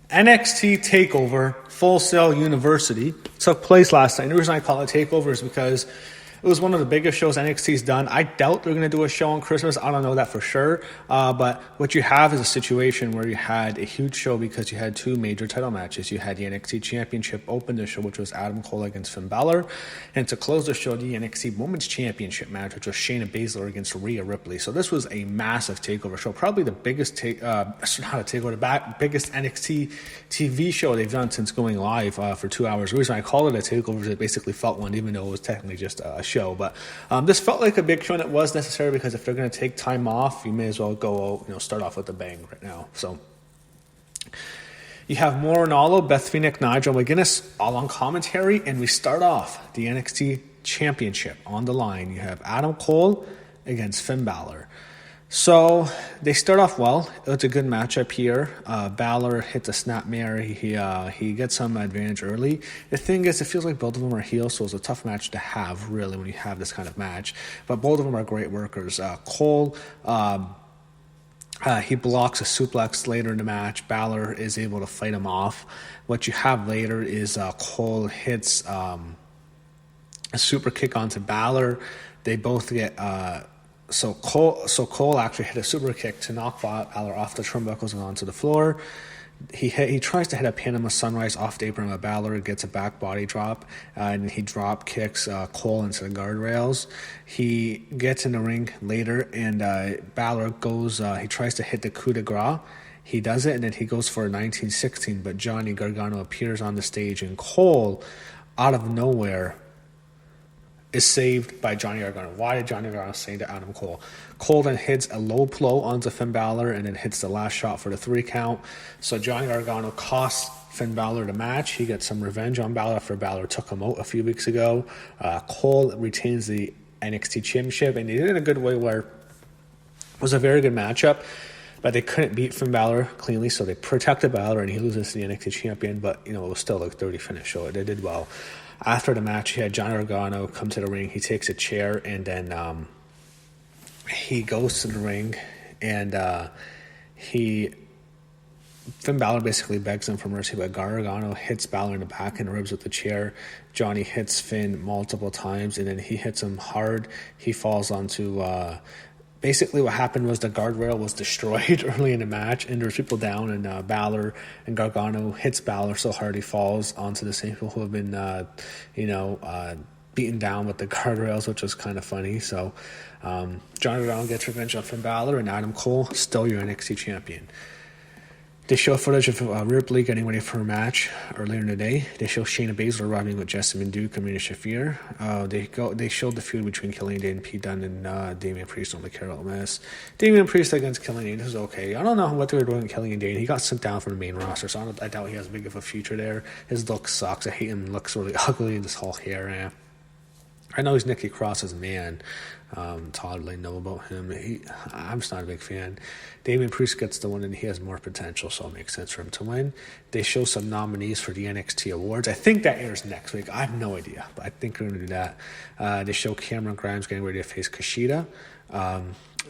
NXT TakeOver Full Sail University took place last night. And the reason I call it TakeOver is because it was one of the biggest shows NXT's done. I doubt they're going to do a show on Christmas. I don't know that for sure. But what you have is a situation where you had a huge show because you had two major title matches. You had the NXT Championship open the show, which was Adam Cole against Finn Balor. And to close the show, the NXT Women's Championship match, which was Shayna Baszler against Rhea Ripley. So this was a massive TakeOver show. Probably the biggest biggest NXT TV show they've done since going live for 2 hours. The reason I call it a TakeOver is it basically felt one, even though it was technically just a show. But this felt like a big show, and it was necessary because if they're going to take time off, you may as well go, start off with a bang right now. So you have Mauro Ranallo, Beth Phoenix, Nigel McGuinness all on commentary, and we start off the NXT Championship on the line. You have Adam Cole against Finn Balor. So they start off well. It's a good matchup here. Balor hits a snapmare. He gets some advantage early. The thing is, it feels like both of them are heels, so it's a tough match to have, really, when you have this kind of match. But both of them are great workers. Cole, he blocks a suplex later in the match. Balor is able to fight him off. What you have later is Cole hits a super kick onto Balor. They both get... So Cole actually hit a super kick to knock Balor off the turnbuckles and onto the floor. He tries to hit a Panama Sunrise off the apron of Balor, gets a back body drop, and he drop kicks Cole into the guardrails. He gets in the ring later, and Balor goes. He tries to hit the coup de grace. He does it, and then he goes for a 1916. But Johnny Gargano appears on the stage, and Cole, out of nowhere, is saved by Johnny Gargano. Why did Johnny Gargano say to Adam Cole? Cole then hits a low blow onto Finn Balor and then hits the last shot for the 3 count. So Johnny Gargano costs Finn Balor the match. He gets some revenge on Balor after Balor took him out a few weeks ago. Cole retains the NXT Championship, and they did it in a good way where it was a very good matchup, but they couldn't beat Finn Balor cleanly, so they protected Balor, and he loses to the NXT Champion, but it was still a 30 finish, so they did well. After the match, he had Johnny Gargano come to the ring. He takes a chair, and then he goes to the ring, and Finn Balor basically begs him for mercy, but Gargano hits Balor in the back and ribs with the chair. Johnny hits Finn multiple times, and then he hits him hard. He falls onto... Basically, what happened was the guardrail was destroyed early in the match, and there's people down, and Balor and Gargano hits Balor so hard he falls onto the same people who have been, beaten down with the guardrails, which was kind of funny. So, Johnny Gargano gets revenge on Finn Balor, and Adam Cole, still your NXT champion. They show footage of Ripley getting ready for a match earlier in the day. They show Shayna Baszler arriving with Jessamine Duke and Marina Shafir. They showed the feud between Killian Dane, Pete Dunne, and Damian Priest on the Carol Miss. Damian Priest against Killian Dane, this is okay. I don't know what they were doing with Killian Dane. He got sent down from the main roster, so I doubt he has big of a future there. His look sucks. I hate him. He looks really ugly in this whole hair. I know he's Nikki Cross's man. Todd really know about him. I'm just not a big fan. Damian Priest gets the one, and he has more potential, so it makes sense for him to win. They show some nominees for the NXT Awards. I think that airs next week. I have no idea, but I think we're going to do that. They show Cameron Grimes getting ready to face Kushida.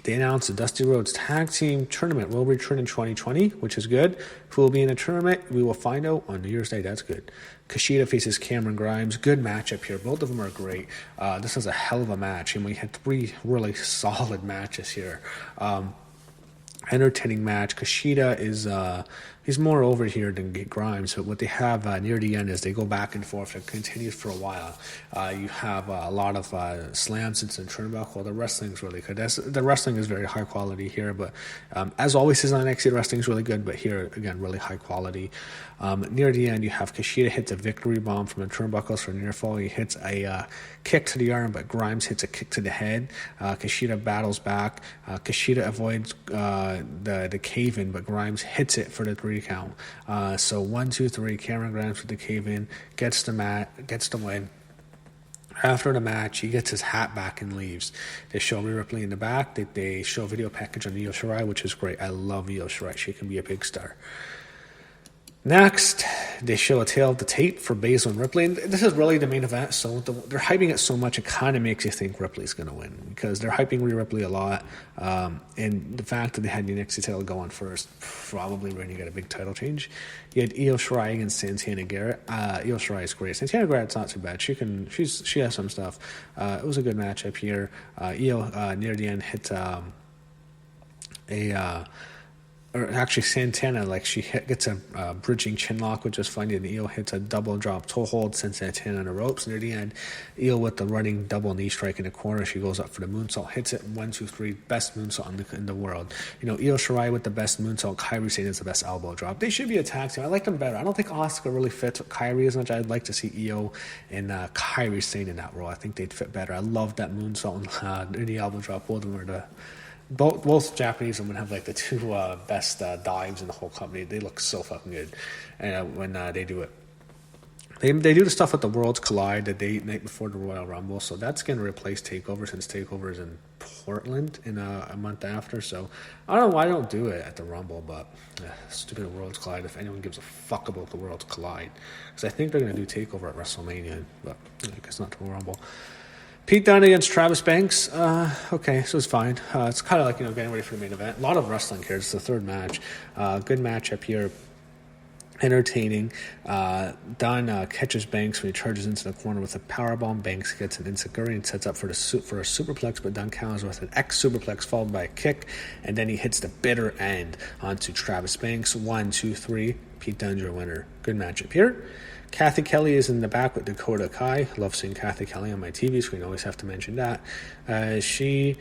They announced the Dusty Rhodes Tag Team Tournament will return in 2020, which is good. Who will be in the tournament? We will find out on New Year's Day. That's good. Kushida faces Cameron Grimes. Good matchup here. Both of them are great. This is a hell of a match, and we had 3 really solid matches here. Entertaining match. Kushida is he's more over here than Grimes, but what they have near the end is they go back and forth. It continues for a while. You have a lot of slams and turnbuckle. The wrestling is really good. The wrestling is very high quality here, but as always, his NXT wrestling is really good, but here, again, really high quality. Near the end, you have Kushida hits a victory bomb from the turnbuckles for near fall. He hits a kick to the arm, but Grimes hits a kick to the head. Kushida battles back. Kushida avoids the cave-in, but Grimes hits it for the 3 count. So 1, 2, 3, Cameron Grimes with the cave-in, gets the win. After the match, he gets his hat back and leaves. They show Rhea Ripley in the back. They show a video package on Io Shirai, which is great. I love Io Shirai. She can be a big star. Next, they show a tail of the tape for Baszler and Ripley. And this is really the main event, so they're hyping it so much, it kind of makes you think Ripley's going to win, because they're hyping Rhea Ripley a lot. And the fact that they had the NXT title go on first, probably when you get a big title change. You had Io Shirai against Santana Garrett. Io Shirai is great. Santana Garrett's not too bad. She has some stuff. It was a good matchup here. Io near the end hit or actually Santana, like gets a bridging chin lock, which is funny, and Io hits a double drop toe hold, sends Santana on the ropes. Near the end, Io with the running double knee strike in the corner, she goes up for the moonsault, hits it 1, 2, 3, best moonsault in the world. Io Shirai with the best moonsault, Kairi Sane is the best elbow drop. They should be a tag team. I like them better. I don't think Asuka really fits with Kairi as much. I'd like to see Io and Kairi Sane in that role. I think they'd fit better. I love that moonsault and the elbow drop. Both of them are the both Japanese women have like the two best dives in the whole company. They look so fucking good, and when they do it, they do the stuff with the Worlds Collide the night before the Royal Rumble. So that's going to replace Takeover, since Takeover is in Portland in a month after. So I don't know why I don't do it at the Rumble, but stupid Worlds Collide. If anyone gives a fuck about the Worlds Collide, because I think they're going to do Takeover at WrestleMania, but I guess not the Rumble. Pete Dunne against Travis Banks. Okay, so it's fine. It's kind of like, getting ready for the main event. A lot of wrestling here. It's the third match. Good matchup here. Entertaining. Dunne catches Banks when he charges into the corner with a powerbomb. Banks gets an enziguri and sets up for a superplex, but Dunne counters with an X superplex followed by a kick, and then he hits the bitter end onto Travis Banks. 1, 2, 3. Pete Dunne's your winner. Good matchup here. Kathy Kelly is in the back with Dakota Kai. Love seeing Kathy Kelly on my TV screen. Always have to mention that. She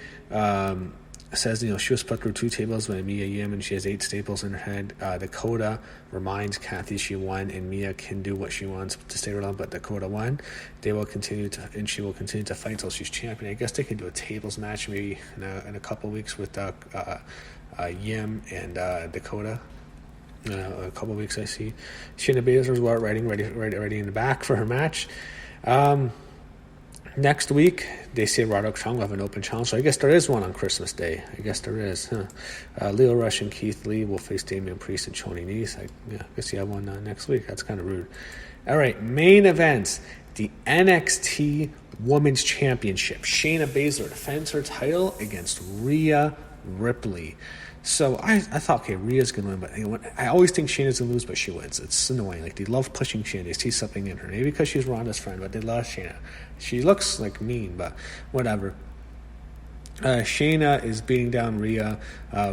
says, she was put through 2 tables by Mia Yim, and she has 8 staples in her head. Dakota reminds Kathy she won, and Mia can do what she wants to stay around, but Dakota won. They will continue to, and she will continue to fight until she's champion. I guess they can do a tables match maybe in a couple weeks with Yim and Dakota. A couple of weeks, I see. Shayna Baszler's ready in the back for her match. Next week, they say Roderick Strong will have an open challenge. So I guess there is one on Christmas Day. I guess there is. Leo Rush and Keith Lee will face Damian Priest and Tony Nese. I guess you have one next week. That's kind of rude. All right, main events. The NXT Women's Championship. Shayna Baszler defends her title against Rhea Ripley. So I thought, okay, Rhea's going to win, but I always think Shayna's going to lose, but she wins. It's annoying. Like, they love pushing Shayna. They see something in her. Maybe because she's Ronda's friend, but they love Shayna. She looks, mean, but whatever. Shayna is beating down Rhea.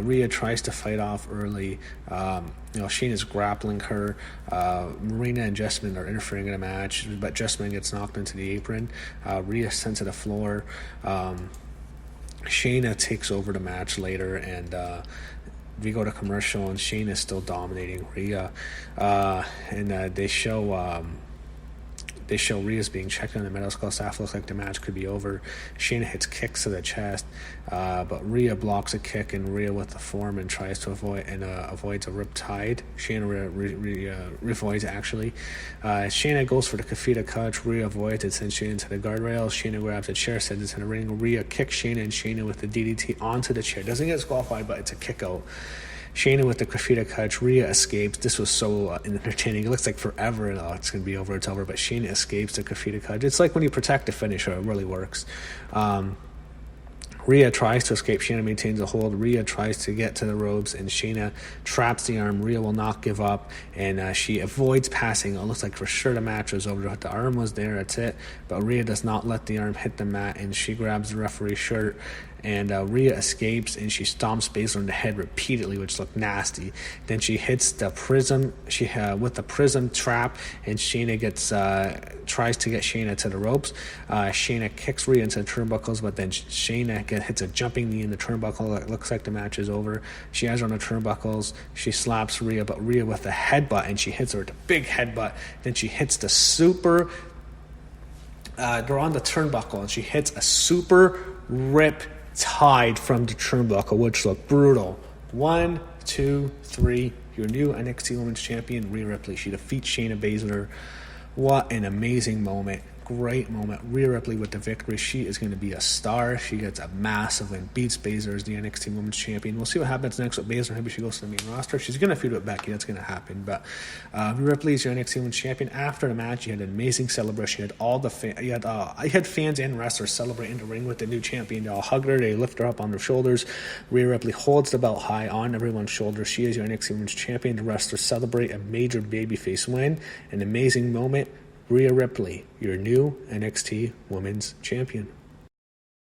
Rhea tries to fight off early. Shayna's grappling her. Marina and Jessamine are interfering in a match, but Jessamine gets knocked into the apron. Rhea sent to the floor. Shayna takes over the match later, and we go to commercial, and Shayna is still dominating Rhea. And they show Rhea's being checked on the medical staff. Looks like the match could be over. Shayna hits kicks to the chest, but Rhea blocks a kick, and Rhea with the foreman tries to avoids a riptide. Shayna avoids actually. Shayna goes for the Kafita clutch. Rhea avoids it, sends Shayna into the guardrails. Shayna grabs a chair, sends it to the ring. Rhea kicks Shayna, and Shayna with the DDT onto the chair. Doesn't get disqualified, but it's a kick out. Shayna with the Kafita clutch. Rhea escapes. This was so entertaining. It looks like forever and it's going to be over. It's over. But Shayna escapes the Kafita clutch. It's like when you protect the finisher. It really works. Rhea tries to escape. Shayna maintains a hold. Rhea tries to get to the ropes, and Shayna traps the arm. Rhea will not give up, and she avoids passing. It looks like for sure the match was over. The arm was there. That's it. But Rhea does not let the arm hit the mat, and she grabs the referee's shirt. And Rhea escapes, and she stomps Baszler in the head repeatedly, which looked nasty. Then she hits the prism. With the prism trap, and Shayna tries to get Shayna to the ropes. Shayna kicks Rhea into the turnbuckles, but then Shayna hits a jumping knee in the turnbuckle. It looks like the match is over. She has her on the turnbuckles. She slaps Rhea, but Rhea with a headbutt, and she hits her with a big headbutt. Then she hits the super. They're on the turnbuckle, and she hits a super rip tied from the turnbuckle, which looked brutal. 1, 2, 3. Your new NXT Women's Champion, Rhea Ripley. She defeats Shayna Baszler. What an amazing moment. great moment. Rhea Ripley with the victory. She is going to be a star. She gets a massive win, beats Baszler as the NXT Women's Champion. We'll see what happens next with Baszler. Maybe she goes to the main roster. She's going to feud with Becky. That's going to happen. But Rhea Ripley is your NXT Women's Champion. After the match, you had an amazing celebration. You had all the you had fans and wrestlers celebrate in the ring with the new champion. They all hug her. They lift her up on their shoulders. Rhea Ripley holds the belt high on everyone's shoulders. She is your NXT Women's Champion. The wrestlers celebrate a major babyface win. An amazing moment. Rhea Ripley, your new NXT Women's Champion.